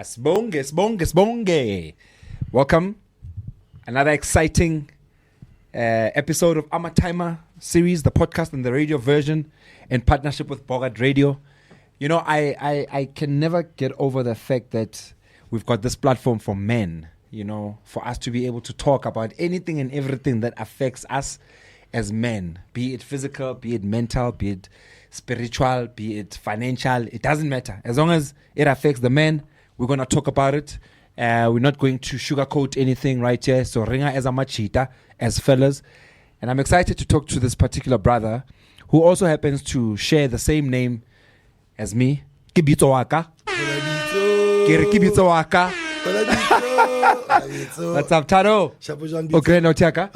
Sibonge. Welcome. Another exciting episode of Amatyma Series, the podcast and the radio version in partnership with Bogart Radio. You know, I can never get over the fact that we've got this platform for men, you know, for us to be able to talk about anything and everything that affects us as men, be it physical, be it mental, be it spiritual, be it financial. It doesn't matter. As long as it affects the men, we're going to talk about it. We're not going to sugarcoat anything right here. So RINGA as a MJITA, as fellas. And I'm excited to talk to this particular brother who also happens to share the same name as me. Kibito waka. Kibito waka. What's up, THATO? Okay, no tiaka.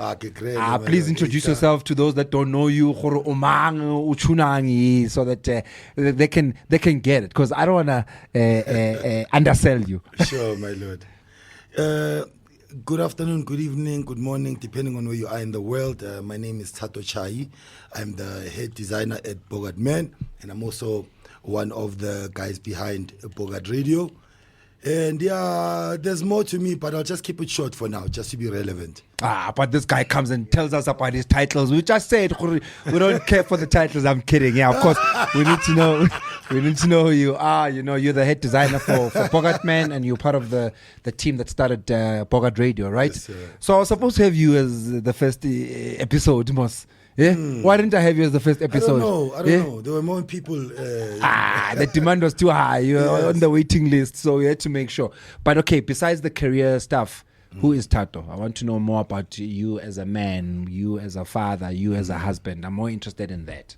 Please introduce yourself to those that don't know you, so that they can get it. Because I don't wanna undersell you. Sure, my lord. Good afternoon, good evening, good morning, depending on where you are in the world. My name is THATO Chai. I'm the head designer at Bogart Man, and I'm also one of the guys behind Bogart Radio. And yeah, there's more to me, but I'll just keep it short for now, just to be relevant. But this guy comes and tells us about his titles. We just said we don't care for the titles. I'm kidding. Yeah, of course, we need to know. We need to know who you are. You know, you're the head designer for Bogart Man, and you're part of the team that started Bogart Radio, right? Yes, so I was supposed to have you as the first episode, Moss. Yeah? Why didn't I have you as the first episode? I don't know. There were more people. The demand was too high. You were on the waiting list, so we had to make sure. But okay, besides the career stuff, who is THATO? I want to know more about you as a man, you as a father, you as a husband. I'm more interested in that.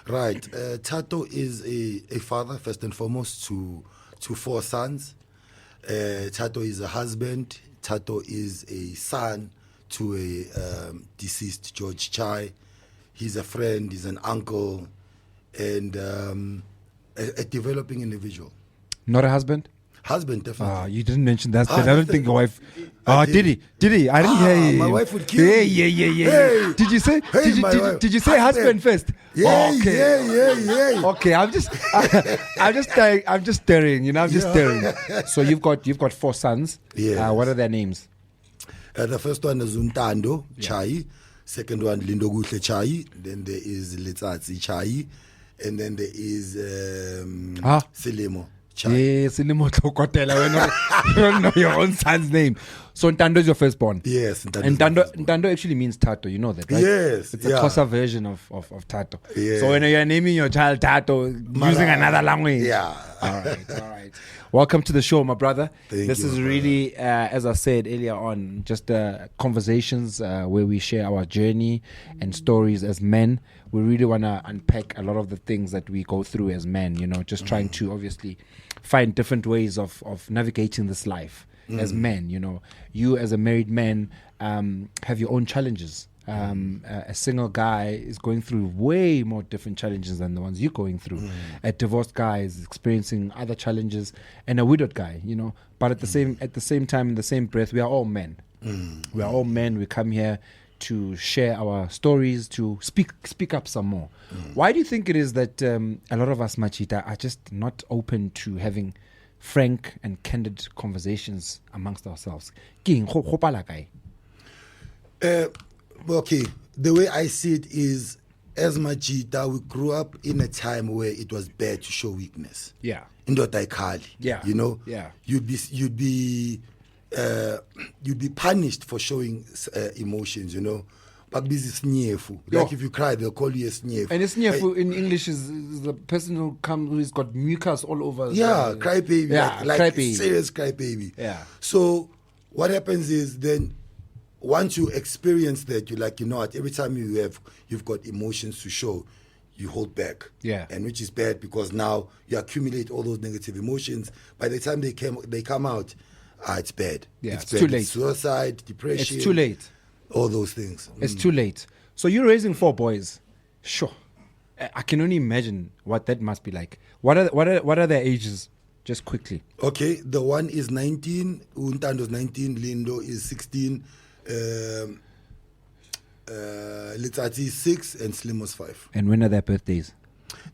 Right. THATO is a father, first and foremost, to 4 sons. THATO is a husband. THATO is a son to a deceased George Chai. He's a friend, he's an uncle, and a developing individual. Not a husband? Husband, definitely. You didn't mention that. I don't think your wife. Did he? I didn't hear you. My wife would kill me. Yeah. Hey. Did you say? Did you say husband first? Yeah, okay. Yeah. Okay, I'm just staring. You know, I'm just staring. So you've got 4 sons. Yes. What are their names? The first one is Untando Chai. Second one, Lindoguhle Chai. Then there is Letsatsi Chai. And then there is Selemo Chai. Yes, Selemo Tlokotela. You don't know your own son's name. So Ntando is your firstborn. Yes. And Ntando actually means THATO. You know that, right? Yes. It's a Xhosa version of THATO. Yeah. So when you're naming your child THATO, using another language. Yeah. All right. Welcome to the show, my brother. This is really, as I said earlier on, just conversations where we share our journey and stories as men. We really want to unpack a lot of the things that we go through as men, you know, just trying to obviously find different ways of navigating this life as men, you know. You as a married man have your own challenges. A single guy is going through way more different challenges than the ones you're going through. A divorced guy is experiencing other challenges, and a widowed guy, you know. But at the same time, in the same breath, we are all men. We are all men. We come here to share our stories, to speak up some more. Why do you think it is that a lot of us MJITA are just not open to having frank and candid conversations amongst ourselves? Okay, the way I see it is, as MJITA, we grew up in a time where it was bad to show weakness. Yeah. NDODA. Yeah. You know. Yeah. You'd be punished for showing emotions. You know. But this is sneefu. Like if you cry, they'll call you a sneefu. And a sneefu in English is the person who's got mucus all over. Yeah, cry baby. Yeah, like cry baby. Serious cry baby. Yeah. So what happens is then, once you experience that, you're like, you know what, every time you've got emotions to show, you hold back. Yeah. And which is bad, because now you accumulate all those negative emotions. By the time they come out, it's bad. Yeah, it's bad. Too late. Suicide, depression. It's too late. All those things. It's too late. So you're raising 4 boys. Sure. I can only imagine what that must be like. What are their ages? Just quickly. Okay, the one is 19, Untando's 19, Lindo is 16, Letsatsi is 6, and Slim was 5. And when are their birthdays?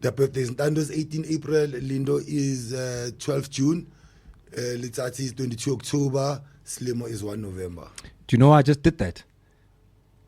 Their birthdays, Untando's 18 April, Lindo is 12 June, Litsatsi is 22 October. Slimo is 1 November. Do you know I just did that?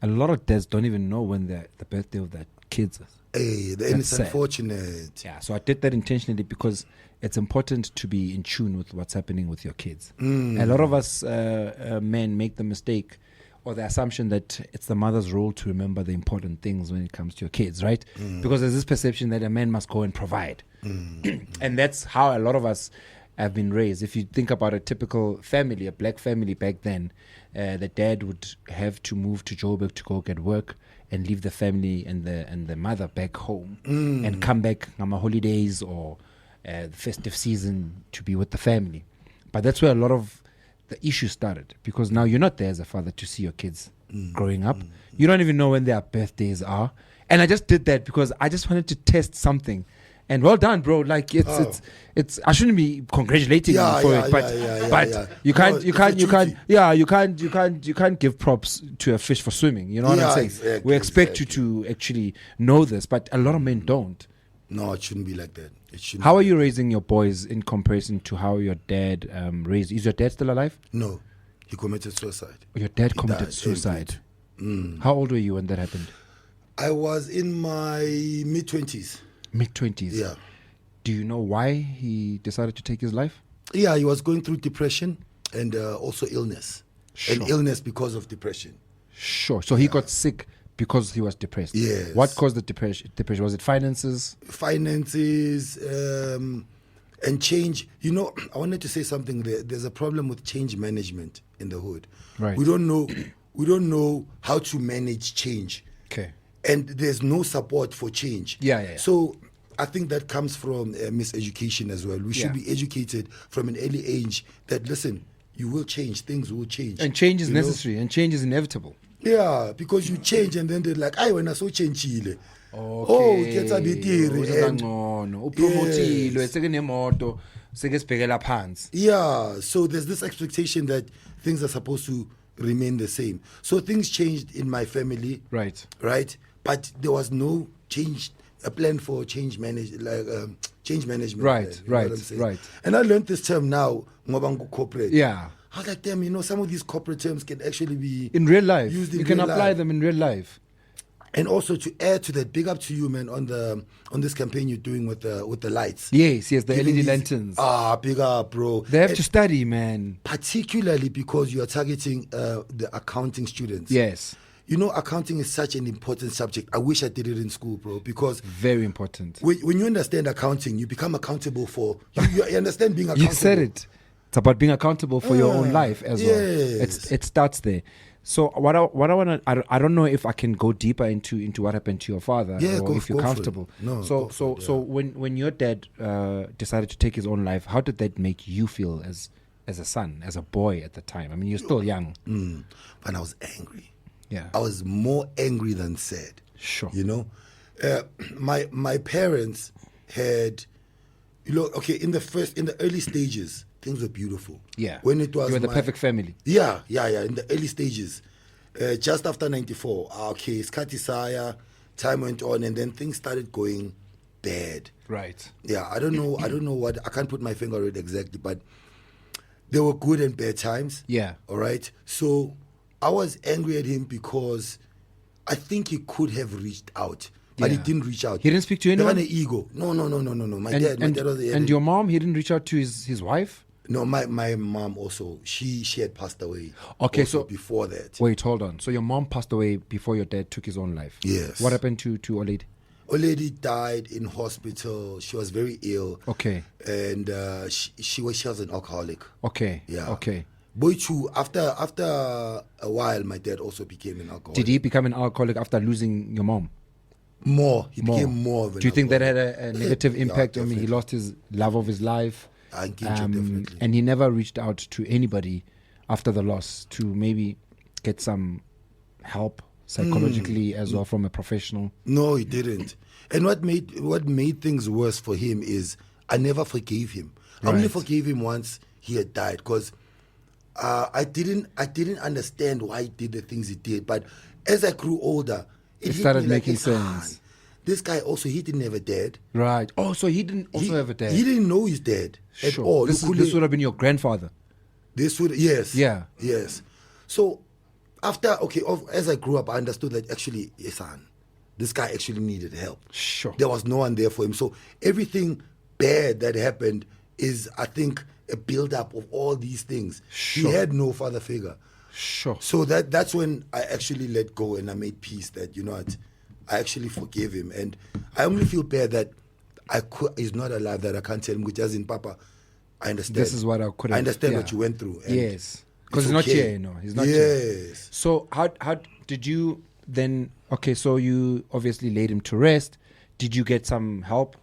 A lot of dads don't even know when the birthday of their kids is. Hey, it's unfortunate. Yeah, so I did that intentionally because it's important to be in tune with what's happening with your kids. A lot of us men make the mistake or the assumption that it's the mother's role to remember the important things when it comes to your kids, right? Because there's this perception that a man must go and provide. And that's how a lot of us have been raised. If you think about a typical family, a black family back then, the dad would have to move to Joburg to go get work and leave the family and the mother back home and come back on holidays or the festive season to be with the family. But that's where a lot of the issue started, because now you're not there as a father to see your kids growing up. You don't even know when their birthdays are. And I just did that because I just wanted to test something. And well done, bro. Like it's I shouldn't be congratulating you for it, but you can't give props to a fish for swimming. You know what I'm saying? Exactly, we expect you to actually know this, but a lot of men don't. No, it shouldn't be like that. It shouldn't. How are you raising your boys in comparison to how your dad raised? Is your dad still alive? No, he committed suicide. Your dad committed suicide. How old were you when that happened? I was in my mid-20s. Mid-20s. Yeah. Do you know why he decided to take his life? Yeah, he was going through depression and also illness. Sure. And illness because of depression. Sure. So he got sick because he was depressed. Yes. What caused the depression? Was it finances? Finances and change. You know, I wanted to say something there. There's a problem with change management in the hood. Right. We don't know how to manage change. Okay. And there's no support for change. Yeah. So I think that comes from miseducation as well. We should be educated from an early age that, listen, you will change, things will change. And change is necessary, and change is inevitable. Yeah, because you change and then they're like, I when I so change. Okay. Oh, get a bit yeah, so there's this expectation that things are supposed to remain the same. So things changed in my family. Right. But there was no change, a plan for change management. Right. And I learned this term now, ngoba corporate. Yeah. I was like, damn, you know, some of these corporate terms can actually be in real life. Used in you can real apply life. them in real life. And also to add to that, big up to you, man, on this campaign you're doing with the lights. Yes, the LED lanterns. Big up, bro. They have to study, man. Particularly because you are targeting the accounting students. Yes. You know, accounting is such an important subject. I wish I did it in school, bro, because very important. When you understand accounting, you become accountable for. You understand being accountable. You said it. It's about being accountable for your own life as well. Yes. It starts there. So what I want to, I don't know if I can go deeper into what happened to your father, or if you're comfortable. No. So when your dad decided to take his own life, how did that make you feel as a son, as a boy at the time? I mean, you're still young. But I was angry. Yeah. I was more angry than sad. Sure. You know, my parents had, you know, okay, in the early stages, things were beautiful. Yeah. When it was you were the perfect family. Yeah. In the early stages, just after 94, okay, Skatisaya, time went on, and then things started going bad. Right. Yeah, I don't know what, I can't put my finger on it exactly, but there were good and bad times. Yeah. All right. So I was angry at him because I think he could have reached out, but he didn't reach out. He didn't speak to anyone? He had an ego. No. My dad was the And your mom, he didn't reach out to his wife? No, my mom also, she had passed away. Okay, also so before that. Wait, hold on. So your mom passed away before your dad took his own life? Yes. What happened to Oledi? Oledi died in hospital. She was very ill. Okay. And she was an alcoholic. Okay. Yeah. Okay. Boichu, after a while, my dad also became an alcoholic. Did he become an alcoholic after losing your mom? He became more of an Do you think that alcoholic. had a negative impact on him? He lost his love of his life. I engage definitely. And he never reached out to anybody after the loss to maybe get some help psychologically as well from a professional. No, he didn't. And what made things worse for him is I never forgave him. I only forgave him once he had died, because I didn't understand why he did the things he did. But as I grew older, it started hit me making like, sense. this guy also, he didn't have a dad. Right. Oh, so he didn't also have a dad. He didn't know his dad at all. This would have been your grandfather. This would, yes. Yeah. Yes. So after, as I grew up, I understood that actually, son, this guy actually needed help. Sure. There was no one there for him. So everything bad that happened is, I think, a build-up of all these things. Sure. He had no father figure. Sure. So that's when I actually let go and I made peace that, you know what, I actually forgave him. And I only feel bad that he's not alive, that I can't tell him, which as in, Papa, I understand. This is what I could have. I understand what you went through. And yes. Because he's not here, He's not here. Yes. So how did you then, so you obviously laid him to rest. Did you get some help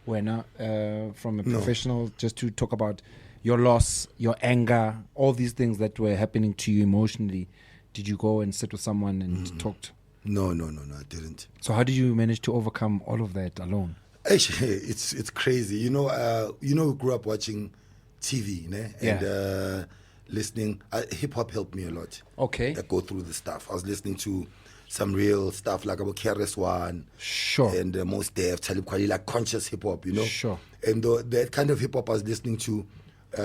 from a professional just to talk about your loss, your anger, all these things that were happening to you emotionally? Did you go and sit with someone and talk? No, I didn't. So how did you manage to overcome all of that alone? Actually, it's crazy. You know, we grew up watching TV, né? And listening. Hip hop helped me a lot. Okay. I go through the stuff. I was listening to some real stuff like about KRS-One. Sure. And Most Def, Talib Kweli, like conscious hip hop, you know. Sure. And that kind of hip hop I was listening to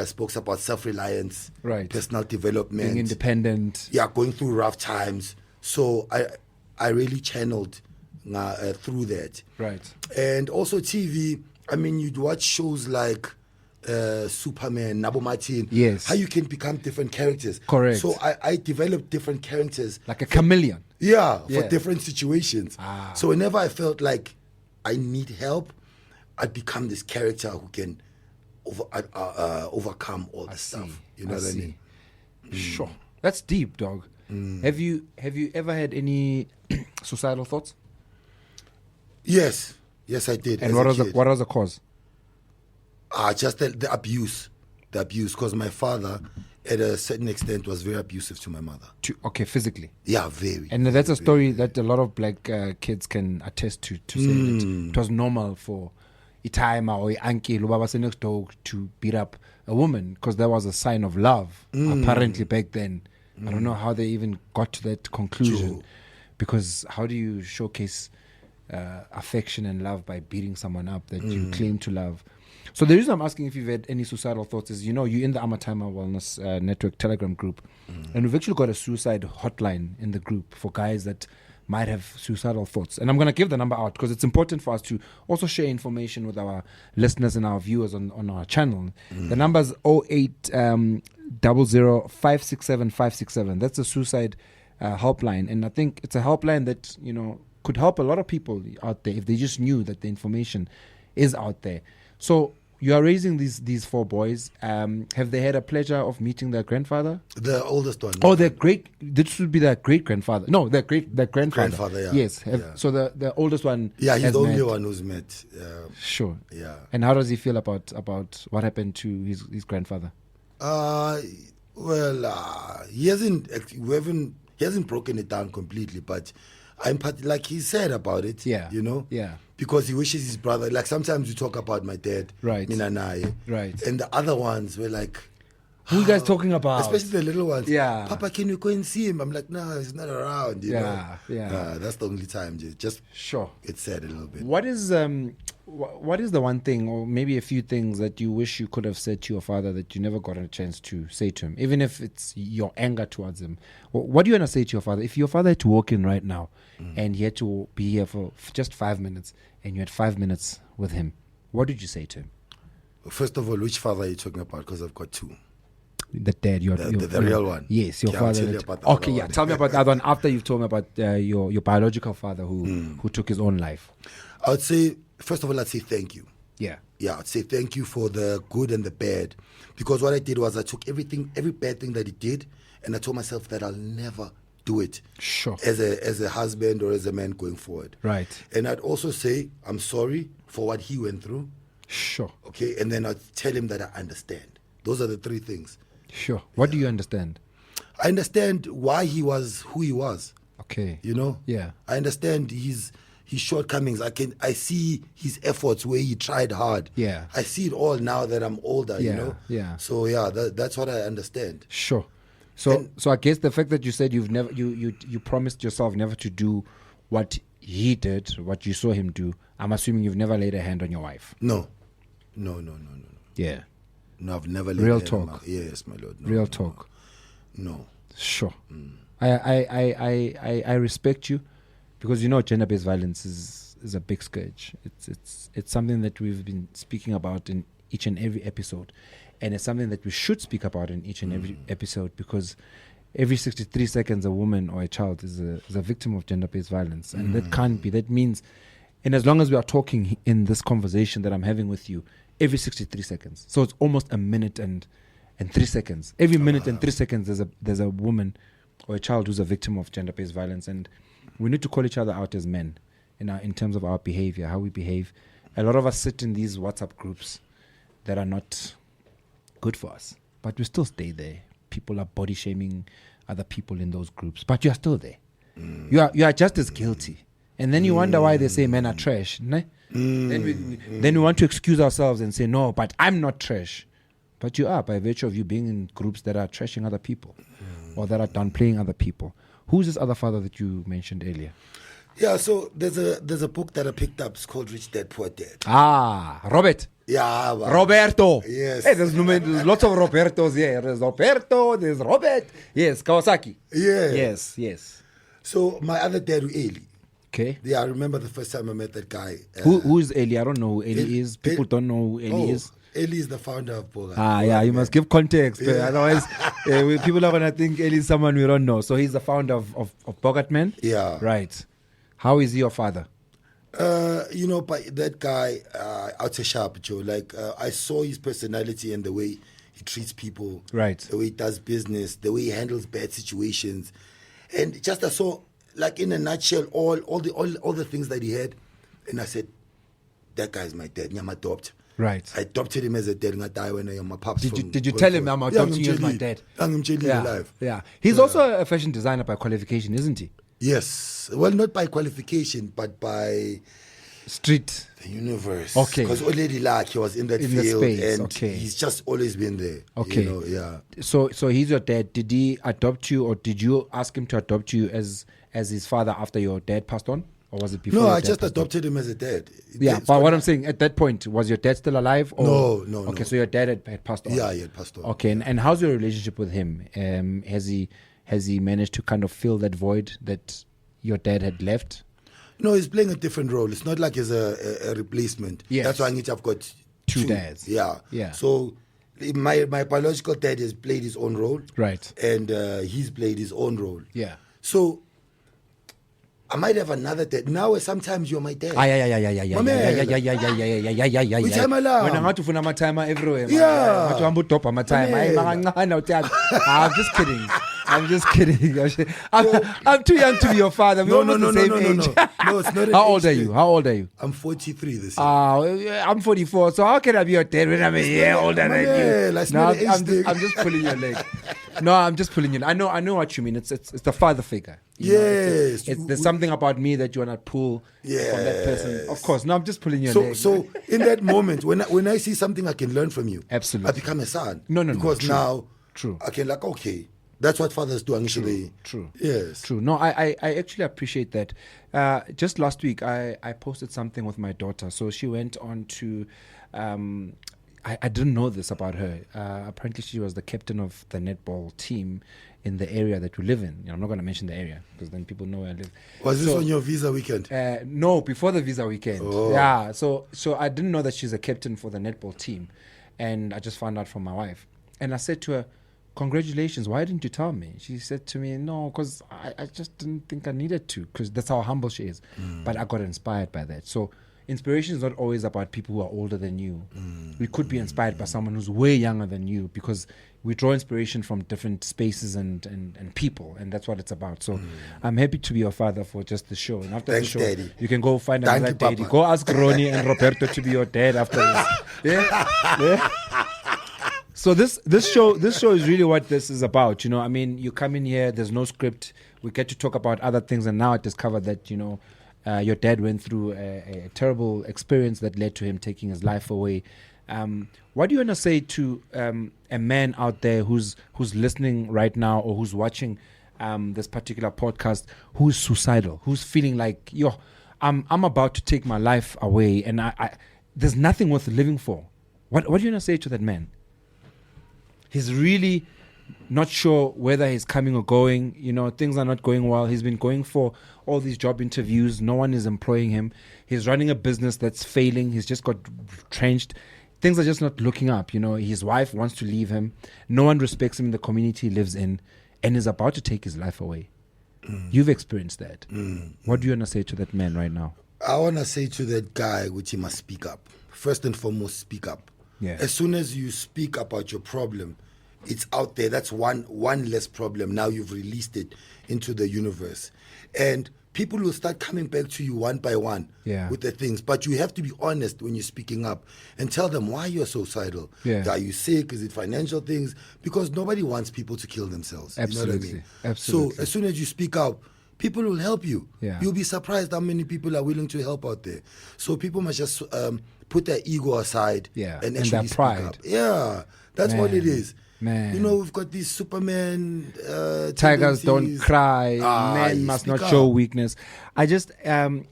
spoke about self-reliance, right, personal development, being independent. Yeah, going through rough times. So I really channeled through that. Right. And also TV, I mean, you'd watch shows like Superman, Nabo Martin. Yes. How you can become different characters. Correct. So I developed different characters. Like a chameleon. Yeah, for different situations. Ah. So whenever I felt like I need help, I'd become this character who can overcome all the stuff. You know what I mean? Sure. That's deep, dog. Have you ever had any suicidal thoughts? Yes, I did. And what was the cause? Just the abuse, because my father, at a certain extent, was very abusive to my mother. Physically. Yeah, very. And that's a story that a lot of black kids can attest to say that it was normal for Itaima or Anki Lubaba next door to beat up a woman because that was a sign of love. Apparently back then. I don't know how they even got to that conclusion. True. Because how do you showcase affection and love by beating someone up that you claim to love? So the reason I'm asking if you've had any suicidal thoughts is, you're in the Amatyma Wellness Network Telegram group, and we've actually got a suicide hotline in the group for guys that might have suicidal thoughts. And I'm going to give the number out because it's important for us to also share information with our listeners and our viewers on our channel. The number is 0800 567 567. That's a suicide helpline. And I think it's a helpline that, could help a lot of people out there if they just knew that the information is out there. So you are raising these four boys. Have they had a pleasure of meeting their grandfather? The oldest one. Oh, their great. This should be their great grandfather. No, their grandfather. Grandfather, yeah. Yes. So the oldest one. Yeah, he's the only one who's met. Sure. Yeah. And how does he feel about what happened to his grandfather? He hasn't broken it down completely, but like he's sad about it. Yeah. Yeah. Because he wishes his brother, like sometimes we talk about my dad, right, Minanaye, right, and the other ones were like, who are you guys talking about? Especially the little ones. Yeah. Papa, can you go and see him? I'm like, no, he's not around. You know? Yeah. That's the only time. Just sure. It's sad a little bit. What is the one thing, or maybe a few things that you wish you could have said to your father that you never got a chance to say to him, even if it's your anger towards him? What do you want to say to your father? If your father had to walk in right now and he had to be here for just 5 minutes, and you had 5 minutes with him, what did you say to him? First of all, which father are you talking about? Because I've got two. The dad, the real one. Yes, your father. Tell me about the other one after you've told me about your biological father who took his own life. I would say, first of all, I'd say thank you. Yeah, I'd say thank you for the good and the bad. Because what I did was I took every bad thing that he did, and I told myself that I'll never do it. Sure. As a husband or as a man going forward. Right. And I'd also say I'm sorry for what he went through. Sure. Okay. And then I'd tell him that I understand. Those are the three things. Sure. What do you understand? I understand why he was who he was. Okay. Yeah. I understand his shortcomings. I see his efforts where he tried hard. Yeah. I see it all now that I'm older. Yeah. So that's what I understand. Sure. So I guess the fact that you said you've never you promised yourself never to do what he did, what you saw him do, I'm assuming you've never laid a hand on your wife. No. Yeah. No, I've never laid Real a hand on talk. yes, my lord. Real talk. No. Sure. I respect you, because gender-based violence is a big scourge. It's something that we've been speaking about in each and every episode, and it's something that we should speak about in each and every episode, because every 63 seconds a woman or a child is a victim of gender-based violence, and that can't be. That means, and as long as we are talking in this conversation that I'm having with you, every 63 seconds, so it's almost a minute and 3 seconds. Every minute and 3 seconds there's a woman or a child who's a victim of gender-based violence, and we need to call each other out as men in terms of our behavior, how we behave. A lot of us sit in these WhatsApp groups that are not good for us, but we still stay there. People are body shaming other people in those groups, but you are still there. You are just as guilty, and then you wonder why they say men are trash. Ne? Then we want to excuse ourselves and say, no, but I'm not trash. But you are, by virtue of you being in groups that are trashing other people or that are downplaying other people. Who's this other father that you mentioned earlier? Yeah, so there's a book that I picked up. It's called Rich Dad Poor Dad. Ah, Robert. Yeah, well, Roberto. Yes. Hey, there's lots of Robertos here. There's Roberto, there's Robert. Yes, Kawasaki. Yeah. Yes. So my other dad, Eli. Okay. Yeah, I remember the first time I met that guy. Who is Eli? I don't know who Eli is. People don't know who Eli is. Eli is the founder of Boga. Yeah, you must give context. Otherwise, people are going to think Eli is someone we don't know. So he's the founder of Bogart Man? Yeah. Right. How is he your father? But that guy, out of sharp, Joe. Like, I saw his personality and the way he treats people. Right. The way he does business, the way he handles bad situations. And just I saw, like, in a nutshell, all the things that he had. And I said, that guy's my dad. I'm adopt. Right. I adopted him as a dad. I die when I am my pops. Did you tell him I'm adopting you as my dad? I'm alive. Yeah. He's also a fashion designer by qualification, isn't he? Yes. Well, not by qualification, but by street. The universe. Okay. Because already like he was in that field and he's just always been there. Okay. Yeah. So he's your dad. Did he adopt you, or did you ask him to adopt you as his father after your dad passed on? Or was it before? No, I just adopted him as a dad. Yeah, but what I'm saying, at that point, was your dad still alive? Or? No. Okay, so your dad had passed on. Yeah, he had passed on. Okay, and how's your relationship with him? Has he managed to kind of fill that void that your dad had left? No, he's playing a different role. It's not like he's a replacement. Yes. That's why I've got two dads. Yeah. So my biological dad has played his own role. Right. And he's played his own role. Yeah. So I might have another dad. Now sometimes you're my dad. Yeah. We time alarm. When I'm to find my timer everywhere. Yeah. I'm just kidding. I'm too young to be your father. We're almost the same age. No, it's not. How old are you? I'm 43 this year. I'm 44. So how can I be your dad when I'm a year older than you? No, I'm just pulling your leg. No, I'm just pulling you. I know what you mean. It's the father figure. Yes. There's something about me that you want to pull from that person. Of course. No, I'm just pulling your leg. So in that moment, when I see something I can learn from you, absolutely, I become a son. No. Because now, true. I can okay. That's what fathers do actually. True. Yes. True. No, I actually appreciate that. Just last week, I posted something with my daughter. So she went on to... I didn't know this about her. Apparently, she was the captain of the netball team in the area that we live in. I'm not going to mention the area because then people know where I live. Was this on your visa weekend? No, before the visa weekend. Oh. Yeah. So I didn't know that she's a captain for the netball team. And I just found out from my wife. And I said to her, congratulations, why didn't you tell me? She said to me, no, because I just didn't think I needed to, because that's how humble she is. But I got inspired by that. So inspiration is not always about people who are older than you. We could be inspired by someone who's way younger than you, because we draw inspiration from different spaces and people, and that's what it's about. So I'm happy to be your father for just the show. And after Thanks, the show, Daddy. you can go find another daddy. Papa. Go ask Ronnie and Roberto to be your dad after this. Yeah? So this show is really what this is about. I mean, you come in here, there's no script. We get to talk about other things, and now I discovered that your dad went through a terrible experience that led to him taking his life away. What do you want to say to a man out there who's listening right now or who's watching this particular podcast who's suicidal, who's feeling like, yo, I'm about to take my life away, and I there's nothing worth living for. What are you gonna say to that man? He's really not sure whether he's coming or going. You know, things are not going well. He's been going for all these job interviews. No one is employing him. He's running a business that's failing. He's just got retrenched. Things are just not looking up. You know, his wife wants to leave him. No one respects him in the community he lives in, and is about to take his life away. You've experienced that. What do you want to say to that man right now? I want to say to that guy, which he must speak up. First and foremost, speak up. Yeah. As soon as you speak about your problem, it's out there. That's one less problem. Now you've released it into the universe. And people will start coming back to you one by one with the things. But you have to be honest when you're speaking up and tell them why you're suicidal. Yeah. Are you sick? Is it financial things? Because nobody wants people to kill themselves. Absolutely. You know what I mean? Absolutely. So as soon as you speak up, people will help you. Yeah. You'll be surprised how many people are willing to help out there. So people must just put their ego aside and actually their speak pride. up. Yeah, that's what it is. Man. You know, we've got these Superman Tigers don't tendencies. cry. Men you must speak not show up. weakness. I just,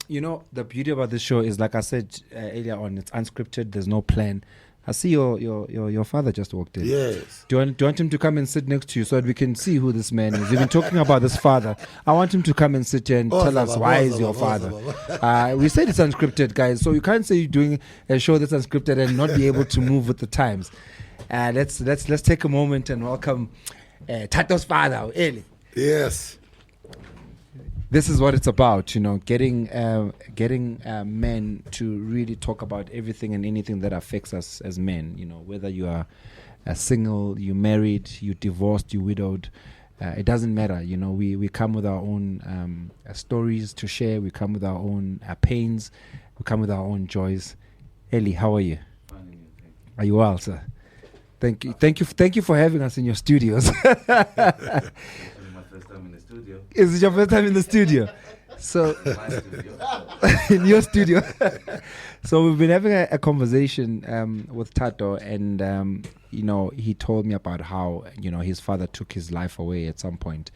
you know, the beauty about this show is, like I said earlier on, it's unscripted. There's no plan. I see your father just walked in. Yes. Do you want him to come and sit next to you so that we can see who this man is? We've been talking about this father. I want him to come and sit here and tell us why is your father. We said it's unscripted, guys, so you can't say you're doing a show that's unscripted and not be able to move with the times. Let's take a moment and welcome THATO's father, Eli. Yes. This is what it's about, you know, getting men to really talk about everything and anything that affects us as men. You know, whether you are single, you married, you divorced, you widowed, it doesn't matter. You know, we come with our own stories to share. We come with our own pains. We come with our own joys. Eli, how are you? Are you well, sir? Thank you for having us in your studios. First time in the studio. Is it your first time in the studio? So My studio. in your studio. So we've been having a conversation with THATO, and you know, he told me about how, you know, his father took his life away at some point,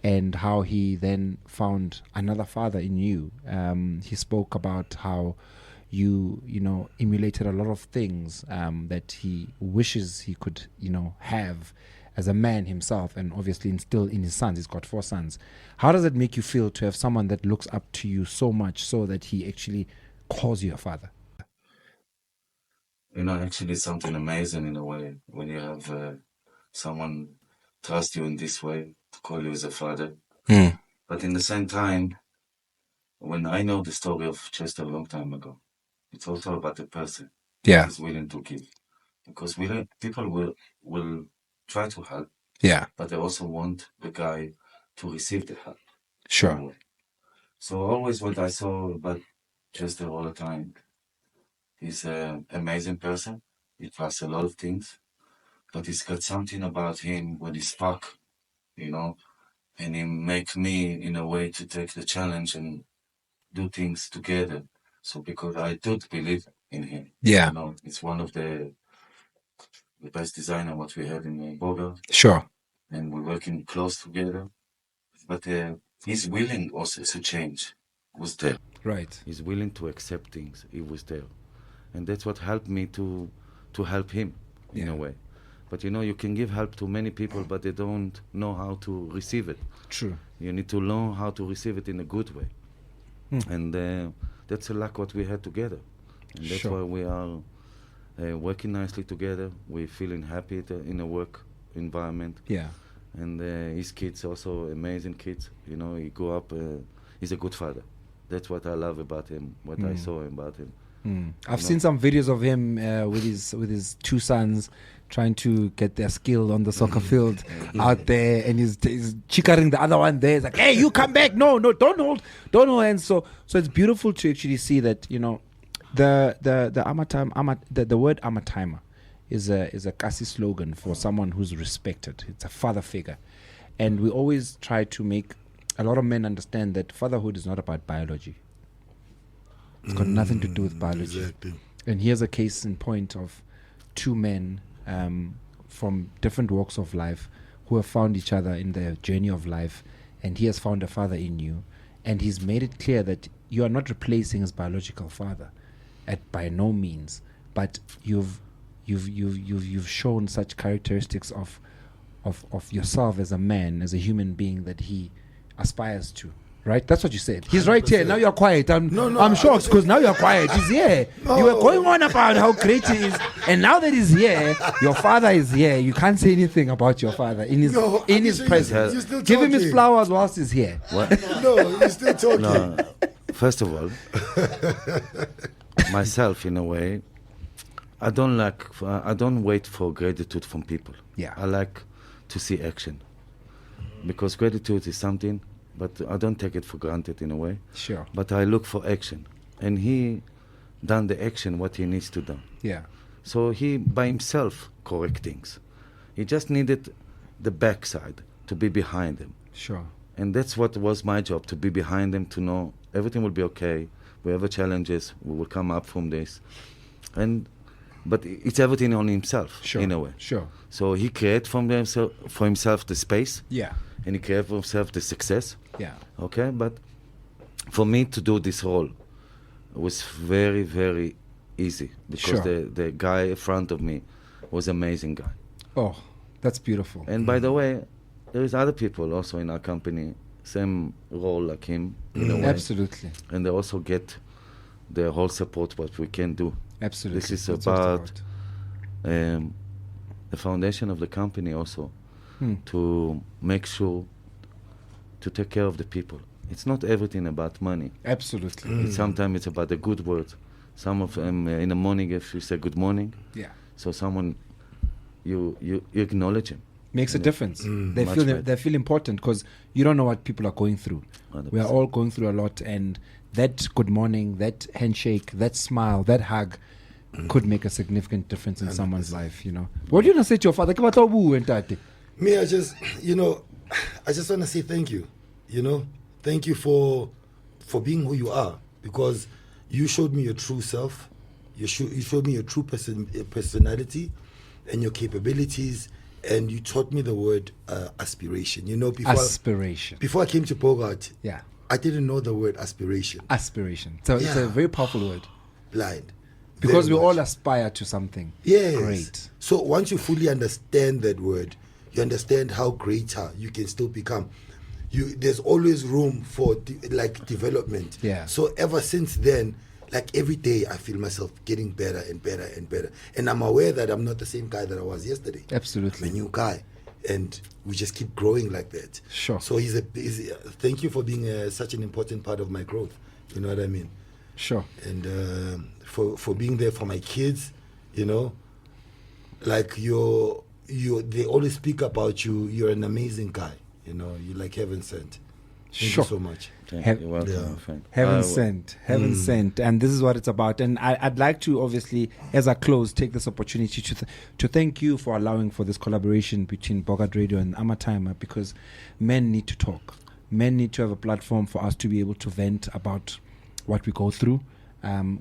and how he then found another father in you. He spoke about how you know, emulated a lot of things that he wishes he could, you know, have as a man himself, and obviously instill in his sons. He's got 4 sons. How does it make you feel to have someone that looks up to you so much so that he actually calls you a father? You know, actually it's something amazing in a way when you have someone trust you in this way to call you as a father. But in the same time, when I know the story of Chester a long time ago, it's also about the person who's willing to give. Because people will try to help, but they also want the guy to receive the help. Sure. So always what I saw about Chester all the time, he's an amazing person. He trusts a lot of things, but he's got something about him when he's stuck, you know, and he make me in a way to take the challenge and do things together. So because I do believe in him, you know, it's one of the best designer what we had in Boga. Sure. And we're working close together. But he's willing also to change. Was there. Right. He's willing to accept things. He was there. And that's what helped me to help him in a way. But you know, you can give help to many people, but they don't know how to receive it. True. You need to learn how to receive it in a good way. And that's a luck what we had together. And that's why we are working nicely together. We're feeling happy in a work environment. Yeah. And his kids also amazing kids. You know, he grew up. He's a good father. That's what I love about him. What I saw about him. I've seen some videos of him with his 2 sons trying to get their skill on the soccer field out there, and he's chickering the other one there. He's like, "Hey, you come back! No, don't hold." And so it's beautiful to actually see that, you know, the word Amatyma is a Kasi slogan for someone who's respected. It's a father figure, and we always try to make a lot of men understand that fatherhood is not about biology. It's got nothing to do with biology. Exactly. And here's a case in point of 2 men from different walks of life who have found each other in their journey of life, and he has found a father in you, and he's made it clear that you are not replacing his biological father, by no means, but you've shown such characteristics of yourself as a man, as a human being that he aspires to. Right? That's what you said. He's right here. Now you're quiet. I'm shocked because now you're quiet. He's here. You were going on about how great he is, and now that he's here, your father is here. You can't say anything about your father in his presence. Give him his flowers whilst he's here. What? No, you're still talking. No, first of all, myself, in a way, I don't wait for gratitude from people. Yeah. I like to see action, because gratitude is something, but I don't take it for granted in a way. Sure. But I look for action, and he done the action what he needs to do. Yeah. So he by himself correct things. He just needed the backside to be behind him. Sure. And that's what was my job, to be behind him, to know everything will be okay. Whatever challenges, we will come up from this. But it's everything on himself, Sure. in a way. Sure. So he created for himself the space, Yeah. and he created for himself the success. Yeah. Okay, but for me to do this role was very, very easy, because Sure. the guy in front of me was an amazing guy. Oh, that's beautiful. And by the way, there is other people also in our company, same role like him, in a way. Absolutely. And they also get the whole support what we can do. Absolutely. This is That's what it's about the foundation of the company also, to make sure to take care of the people. It's not everything about money. Absolutely. Sometimes it's about the good words. Some of them in the morning, if you say good morning, Yeah. so someone, you acknowledge him. Makes a difference. They Much feel better. they feel important, because you don't know what people are going through. 100%. We are all going through a lot, and that good morning, that handshake, that smile, that hug could make a significant difference in someone's life, you know. What do you want to say to your father? Me, I just want to say thank you. You know, thank you for being who you are, because you showed me your true self. You showed me your true personality and your capabilities, and you taught me the word aspiration. You know, Aspiration. before I came to Bogart, Yeah. I didn't know the word aspiration. Aspiration. So it's a Yeah. very powerful word, Blind. because we Very all much. aspire to something. Yes. Great. So once you fully understand that word, you understand how greater you can still become. There's always room for development. Yeah. So ever since then, like every day, I feel myself getting better and better and better. And I'm aware that I'm not the same guy that I was yesterday. Absolutely. I'm a new guy, and we just keep growing like that. Sure. So thank you for being such an important part of my growth. You know what I mean? Sure. And for being there for my kids, you know, like they always speak about you. You're an amazing guy. You know, you're like heaven sent. Thank Sure. you so much. You're welcome, Yeah. my friend. Heaven sent, and this is what it's about. And I'd like to, obviously, as I close, take this opportunity to thank you for allowing for this collaboration between Bogart Radio and Amatyma, because men need to talk. Men need to have a platform for us to be able to vent about what we go through.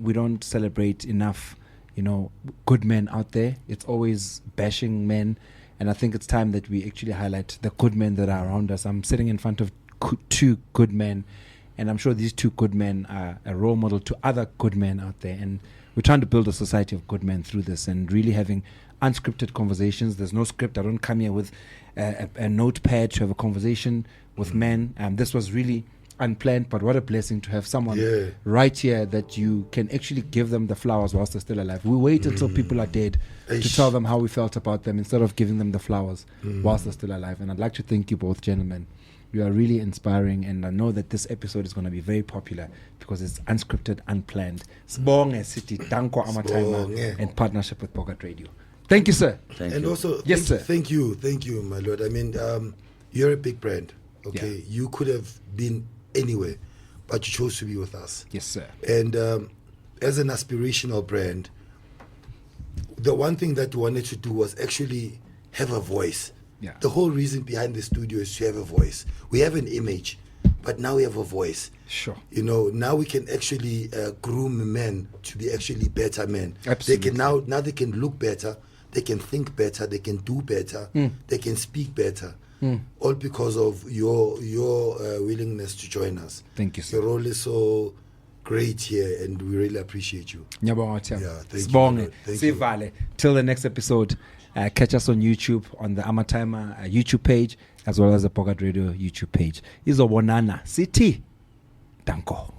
We don't celebrate enough, you know, good men out there. It's always bashing men, and I think it's time that we actually highlight the good men that are around us. I'm sitting in front of two good men, and I'm sure these two good men are a role model to other good men out there, and we're trying to build a society of good men through this, and really having unscripted conversations. There's no script. I don't come here with a notepad to have a conversation with men. This was really unplanned, but what a blessing to have someone right here that you can actually give them the flowers whilst they're still alive. We wait until people are dead to tell them how we felt about them, instead of giving them the flowers whilst they're still alive. And I'd like to thank you both, gentlemen. You are really inspiring, and I know that this episode is going to be very popular because it's unscripted, unplanned. Sibonge City, Danko Amatyma, in partnership with Bogart Radio. Thank you, sir. Thank And you. also, Yes, sir. thank you, my lord. I mean, you're a big brand. Okay, you could have been anywhere, but you chose to be with us. Yes, sir. And as an aspirational brand, the one thing that we wanted to do was actually have a voice. Yeah. The whole reason behind the studio is to have a voice. We have an image, but now we have a voice. Sure. You know, now we can actually groom men to be actually better men. Absolutely. They can now they can look better, they can think better, they can do better, they can speak better. All because of your willingness to join us. Thank you, sir. Your role is so great here, and we really appreciate you. Yeah, thank you, Sibonge. Lord. Thank you. Sivale. Till the next episode, catch us on YouTube, on the Amatyma YouTube page, as well as the Pocket Radio YouTube page. Izobonana City. Danko.